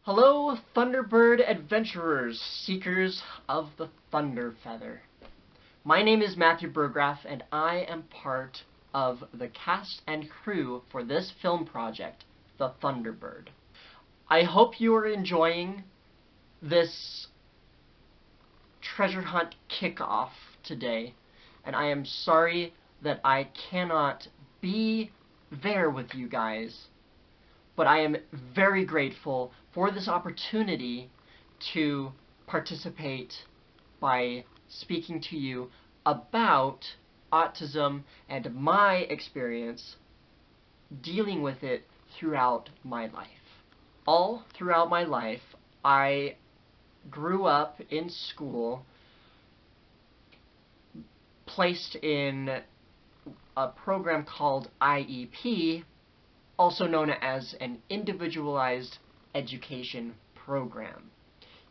Hello, Thunderbird adventurers, seekers of the Thunder Feather. My name is Matthew Burgraff, and I am part of the cast and crew for this film project, the Thunderbird. I hope you are enjoying this treasure hunt kickoff today, and I am sorry that I cannot be there with you guys, but I am very grateful for this opportunity to participate by speaking to you about autism and my experience dealing with it throughout my life. All throughout my life, I grew up in school, placed in a program called IEP, also known as an Individualized Education Program.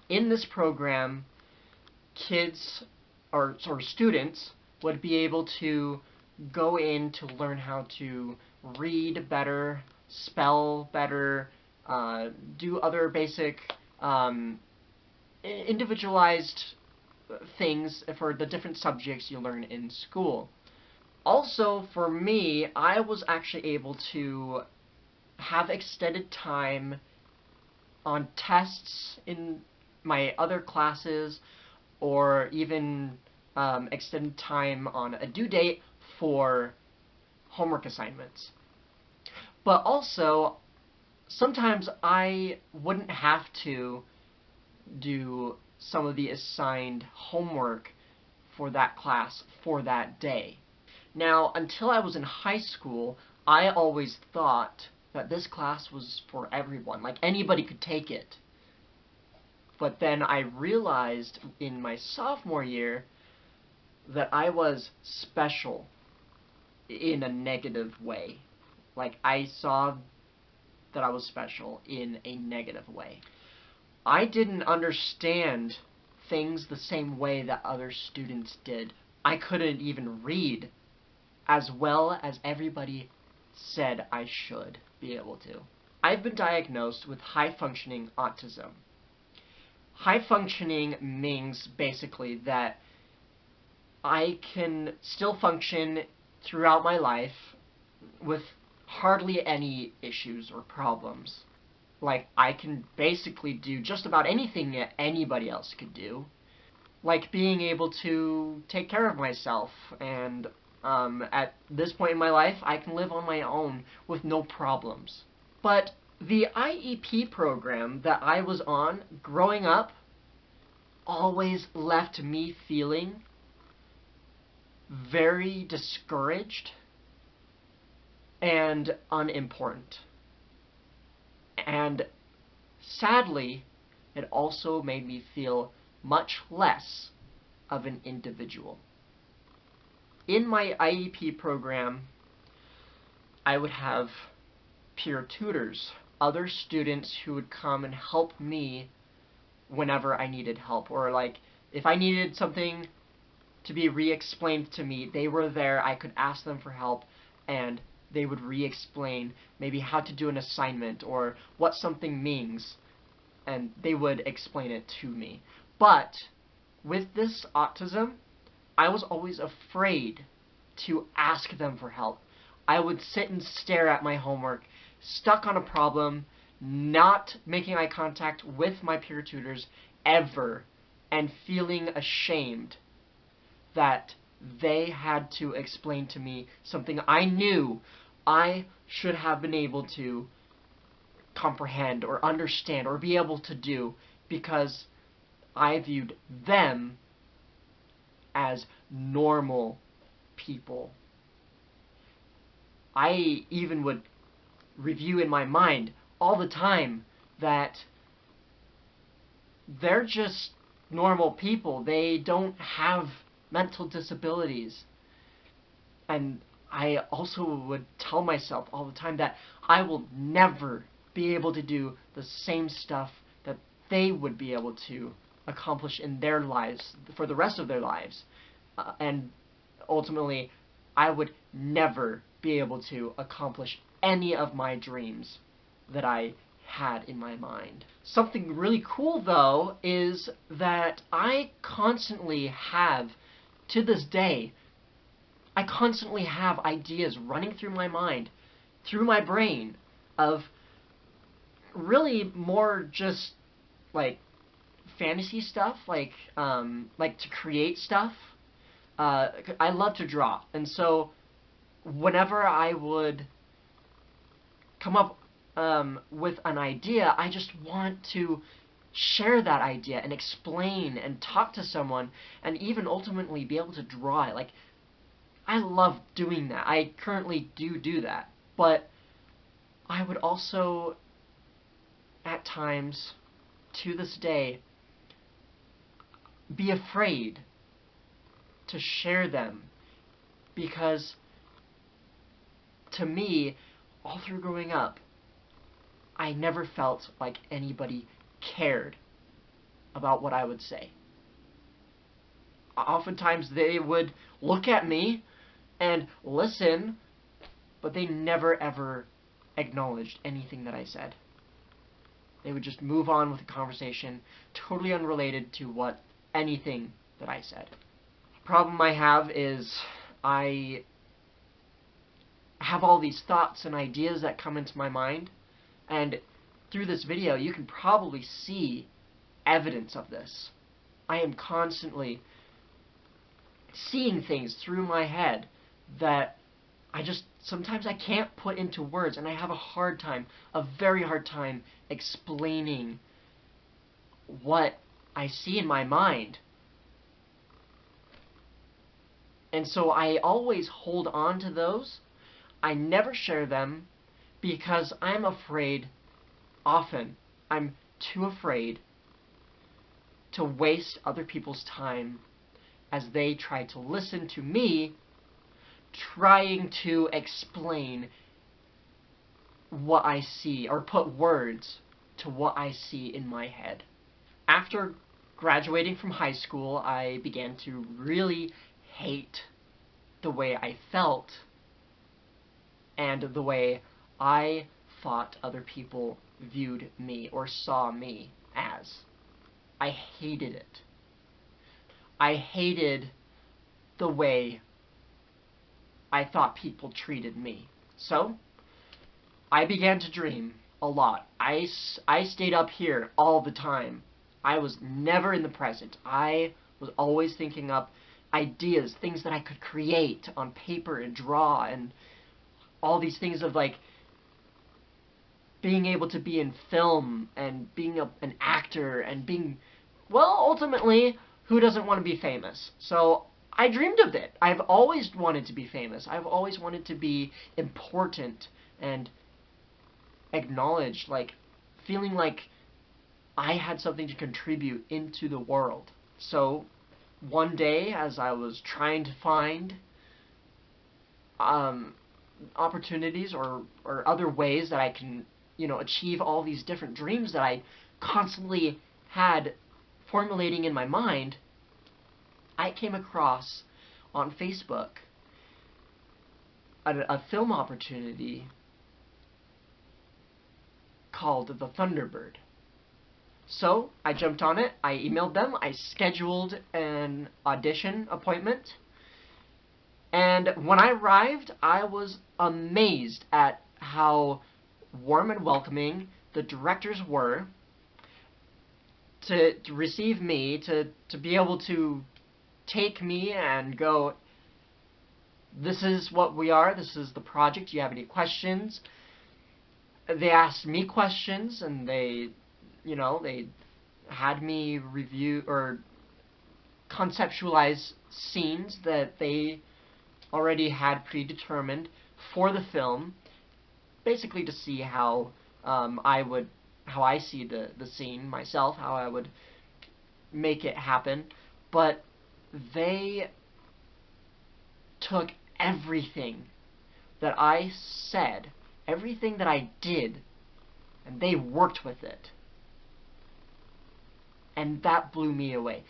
In this program, kids or students would be able to go in to learn how to read better, spell better, do other basic individualized things for the different subjects you learn in school. Also, for me, I was actually able to have extended time on tests in my other classes, or even extended time on a due date for homework assignments. But also, sometimes I wouldn't have to do some of the assigned homework for that class for that day. Now, until I was in high school, I always thought that this class was for everyone, like anybody could take it. But then I realized in my sophomore year that I was special in a negative way. Like, I saw that I was special in a negative way. I didn't understand things the same way that other students did. I couldn't even read as well as everybody said I should be able to. I've been diagnosed with high-functioning autism. High-functioning means basically that I can still function throughout my life with hardly any issues or problems. Like, I can basically do just about anything that anybody else could do. Like being able to take care of myself, and at this point in my life, I can live on my own with no problems. But the IEP program that I was on growing up always left me feeling very discouraged and unimportant. And sadly, it also made me feel much less of an individual. In my IEP program, I would have peer tutors, other students who would come and help me whenever I needed help, or like if I needed something to be re-explained to me, they were there, I could ask them for help, and they would re-explain maybe how to do an assignment or what something means, and they would explain it to me. But with this autism, I was always afraid to ask them for help. I would sit and stare at my homework, stuck on a problem, not making eye contact with my peer tutors ever, and feeling ashamed that they had to explain to me something I knew I should have been able to comprehend or understand or be able to do, because I viewed them as normal people. I even would review in my mind all the time that they're just normal people. They don't have mental disabilities. And I also would tell myself all the time that I will never be able to do the same stuff that they would be able to accomplish in their lives for the rest of their lives. And ultimately, I would never be able to accomplish any of my dreams that I had in my mind. Something really cool, though, is that I constantly have, to this day, I constantly have ideas running through my mind, through my brain, of really more just, like, fantasy stuff, like to create stuff. I love to draw, and so whenever I would come up with an idea, I just want to share that idea and explain and talk to someone and even ultimately be able to draw it. Like, I love doing that. I currently do that. But I would also, at times, to this day, be afraid to share them, because to me, all through growing up, I never felt like anybody cared about what I would say. Oftentimes they would look at me and listen, but they never ever acknowledged anything that I said. They would just move on with the conversation, totally unrelated to anything that I said. The problem I have is I have all these thoughts and ideas that come into my mind, and through this video you can probably see evidence of this. I am constantly seeing things through my head that sometimes I can't put into words, and I have a very hard time explaining what I see in my mind. And so I always hold on to those. I never share them because I'm afraid, often, I'm too afraid to waste other people's time as they try to listen to me trying to explain what I see, or put words to what I see in my head. After graduating from high school, I began to really hate the way I felt and the way I thought other people viewed me or saw me as. I hated it. I hated the way I thought people treated me. So, I began to dream a lot. I stayed up here all the time. I was never in the present. I was always thinking up ideas, things that I could create on paper and draw, and all these things of, like, being able to be in film and being an actor and being, well, ultimately, who doesn't want to be famous? So I dreamed of it. I've always wanted to be famous. I've always wanted to be important and acknowledged, like, feeling like I had something to contribute into the world. So one day, as I was trying to find opportunities or other ways that I can, achieve all these different dreams that I constantly had formulating in my mind, I came across on Facebook a film opportunity called the Thunderbird. So I jumped on it, I emailed them, I scheduled an audition appointment, and when I arrived, I was amazed at how warm and welcoming the directors were to receive me, to be able to take me and go, this is what we are, this is the project, do you have any questions? They asked me questions, and they had me review or conceptualize scenes that they already had predetermined for the film, basically to see how I see the scene myself, how I would make it happen. But they took everything that I said, everything that I did, and they worked with it. And that blew me away.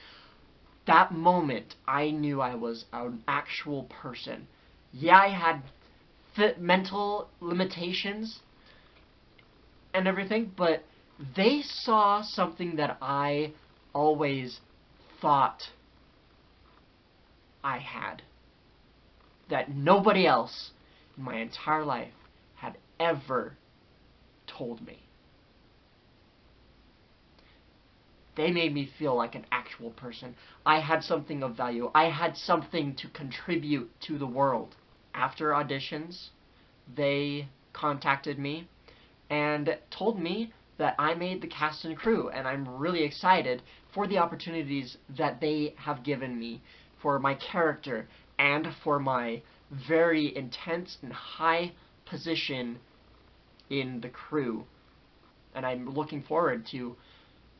That moment, I knew I was an actual person. Yeah, I had mental limitations, and everything, but they saw something that I always thought I had, that nobody else in my entire life had ever told me. They made me feel like an actual person. I had something of value. I had something to contribute to the world. After auditions, they contacted me and told me that I made the cast and crew, and I'm really excited for the opportunities that they have given me for my character and for my very intense and high position in the crew. And I'm looking forward to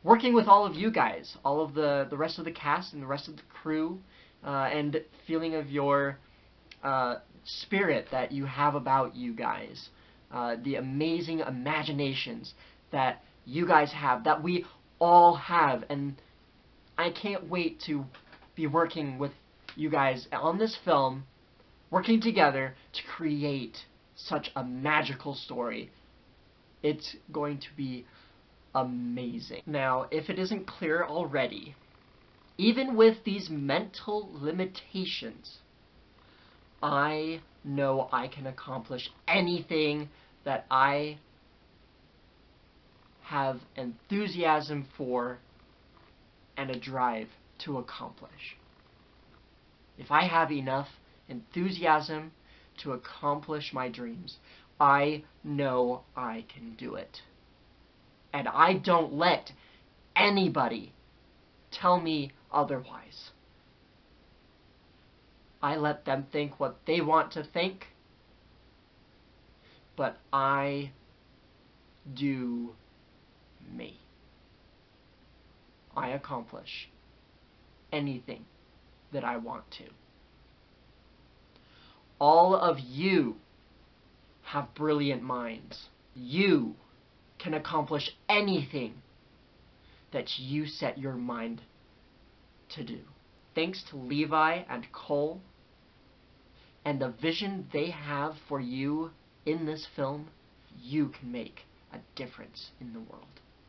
working with all of you guys, all of the rest of the cast and the rest of the crew, and feeling of your spirit that you have about you guys, the amazing imaginations that you guys have, that we all have, and I can't wait to be working with you guys on this film, working together to create such a magical story. It's going to be amazing. Now, if it isn't clear already, even with these mental limitations, I know I can accomplish anything that I have enthusiasm for and a drive to accomplish. If I have enough enthusiasm to accomplish my dreams, I know I can do it. And I don't let anybody tell me otherwise. I let them think what they want to think, but I do me. I accomplish anything that I want to. All of you have brilliant minds. You can accomplish anything that you set your mind to do. Thanks to Levi and Cole and the vision they have for you in this film, you can make a difference in the world.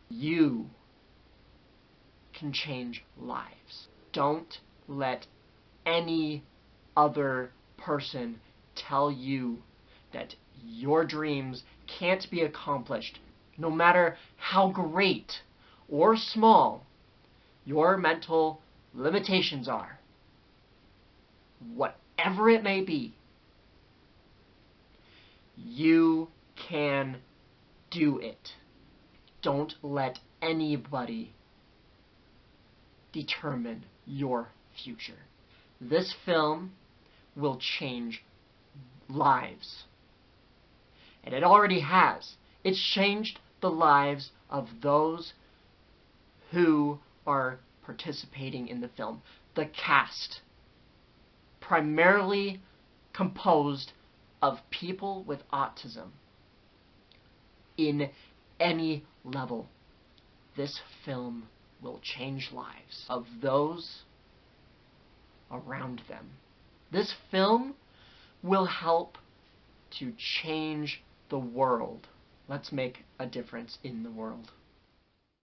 You can change lives. Don't let any other person tell you that your dreams can't be accomplished, no matter how great or small your mental limitations are. Whatever it may be, you can do it. Don't let anybody determine your future. This film will change lives. And it already has. It's changed the lives of those who are participating in the film. The cast, primarily composed of people with autism in any level. This film will change lives of those around them. This film will help to change the world. Let's make a difference in the world.